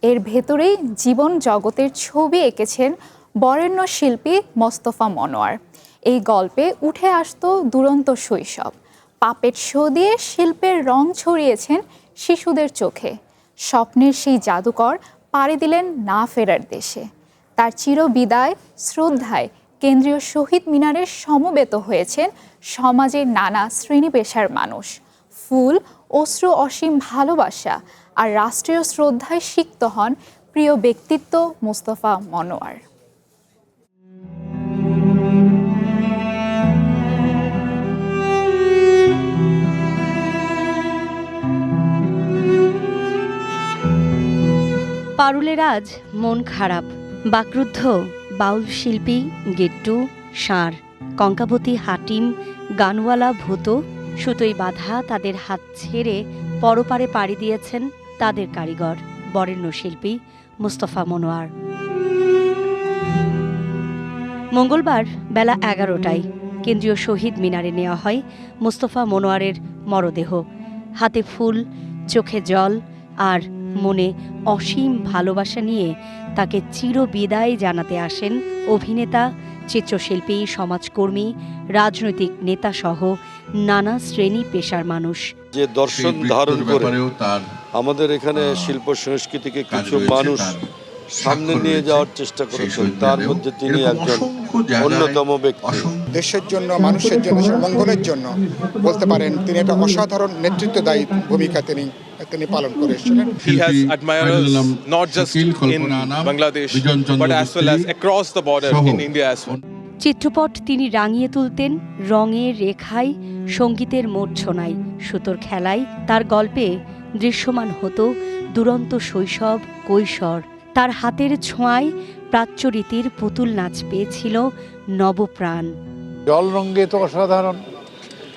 এর ভেতরেই জীবন জগতের ছবি এঁকেছেন বরেণ্য শিল্পী মোস্তফা মনোয়ার। এই গল্পে উঠে আসতো দুরন্ত শৈশব। পাপেট শো দিয়ে শিল্পের রং ছড়িয়েছেন শিশুদের চোখে। স্বপ্নের সেই জাদুকর পাড়ি দিলেন না ফেরার দেশে। তার চিরবিদায় শ্রদ্ধায় কেন্দ্রীয় শহীদ মিনারের সমবেত হয়েছেন সমাজের নানা শ্রেণী পেশার মানুষ। ফুল, অশ্রু, অসীম ভালোবাসা আর রাষ্ট্রীয় শ্রদ্ধায় সিক্ত হন প্রিয় ব্যক্তিত্ব মোস্তফা মনোয়ার। পারুলের আজ মন খারাপ। বাকরুদ্ধ বাউল শিল্পী গেট্টু, ষাঁড়, কঙ্কাবতী, হাটিম, গানওয়ালা, ভূত, সুতোয় বাঁধা তাদের হাত ছেড়ে পরপারে পাড়ি দিয়েছেন তাদের কারিগর বরেণ্য শিল্পী মোস্তফা মনোয়ার। মঙ্গলবার বেলা 11টায় কেন্দ্রীয় শহীদ মিনারে নেওয়া হয় মোস্তফা মনোয়ারের মরদেহ। হাতে ফুল, চোখে জল আর মনে অসীম ভালোবাসা নিয়ে তাকে চিরবিদায় জানাতে আসেন অভিনেতা, চিত্রশিল্পী, সমাজকর্মী, রাজনৈতিক নেতা সহ নানা শ্রেণী পেশার মানুষ। যে দর্শন ধারণ করে আমাদের এখানে শিল্প সংস্কৃতিকে কিছু মানুষ সামনে নিয়ে যাওয়ার চেষ্টা করেছেন, তার মধ্যে তিনি একজন অন্যতম ব্যক্তি। দেশের জন্য, মানুষের জন্য, মঙ্গলের জন্য বলতে পারেন তিনি একটা অসাধারণ নেতৃত্বদায়ী ভূমিকা তিনি পালন করে এসেছিলেন। He has admirers not just in Bangladesh but as well as across the border in India as well. Chitrapat তিনি রাঙিয়ে তুলতেন রঙের রেখায়, সঙ্গীতের মূর্ছনায়, সুতোর খেলায়। তার গল্পে দৃশ্যমান হতো দুরন্ত শৈশব, কৈশোর। তার হাতের ছোঁয়ায় প্রাচ্যরীতির পুতুল নাচ পেয়েছিল নবপ্রাণ। জল রঙে তো অসাধারণ,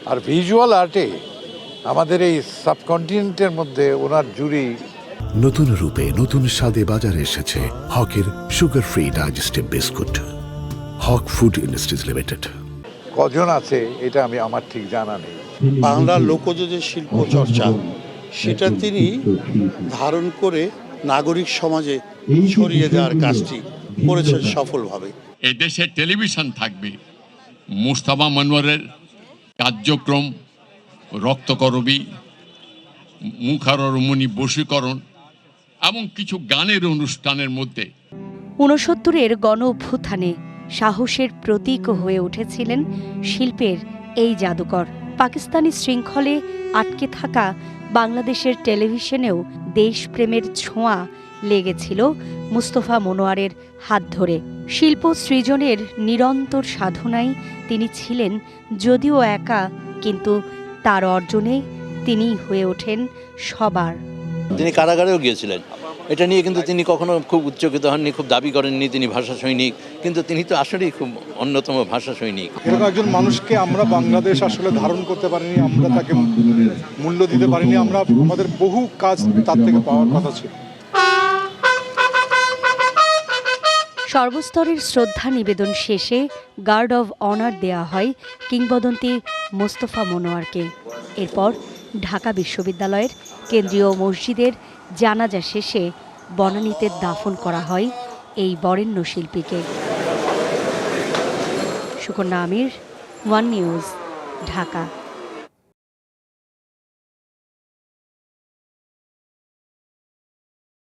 আর ভিজুয়াল আর্টে আমাদের এই সাবকন্টিনেন্টের মধ্যে ওনার জুড়ি। নতুন রূপে নতুন স্বাদে বাজারে এসেছে হকের সুগার ফ্রি ডাইজেস্টিভ বিস্কুট। হক ফুড ইন্ডাস্ট্রিজ লিমিটেড। কজন আছে এটা আমার ঠিক জানা নেই। বাংলার লোকজ যে শিল্প চর্চা সেটা তিনি ধারণ করে নাগরিক সমাজে ছড়িয়ে দেওয়ার কাজটি করেছেন সফলভাবে। এই দেশে টেলিভিশন থাকবে মোস্তফা মনোয়ারের কার্যক্রম, রক্তকরবী, মুখারমণি বশীকরণ এবং কিছু গানের অনুষ্ঠানের মধ্যে 69-এর গণ অভ্যুত্থানে সাহসের প্রতীক হয়ে উঠেছিলেন শিল্পের এই জাদুকর। পাকিস্তানি শৃঙ্খলে আটকে থাকা বাংলাদেশের টেলিভিশনেও দেশপ্রেমের ছোঁয়া লেগেছিল মোস্তফা মনোয়ারের হাত ধরে। শিল্প সৃজনের নিরন্তর সাধনায় তিনি ছিলেন যদিও একা, কিন্তু তার অর্জনে তিনি হয়ে ওঠেন সবার। তিনি কারাগারেও গিয়েছিলেন, এটা নিয়ে কিন্তু তিনি কখনো খুব উচ্চকিত হননি, খুব দাবি করেননি তিনি ভাষা সৈনিক, কিন্তু তিনি তো আসলেই খুব অন্যতম ভাষা সৈনিক। এরকম একজন মানুষকে আমরা বাংলাদেশ আসলে ধারণ করতে পারিনি, আমরা তাকে মূল্য দিতে পারিনি। আমাদের বহু কাজ তার থেকে পাওয়ার কথা ছিল। সর্বস্তরের শ্রদ্ধা নিবেদন শেষে গার্ড অব অনার দেয়া হয় কিংবদন্তি মোস্তফা মনোয়ারকে। এরপর ঢাকা বিশ্ববিদ্যালয়ের কেন্দ্রীয় মসজিদের জানাজা শেষে বনানীতে দাফন করা হয় এই বরেণ্য শিল্পীকে। সুকন্যা আমির, ওয়ান নিউজ, ঢাকা।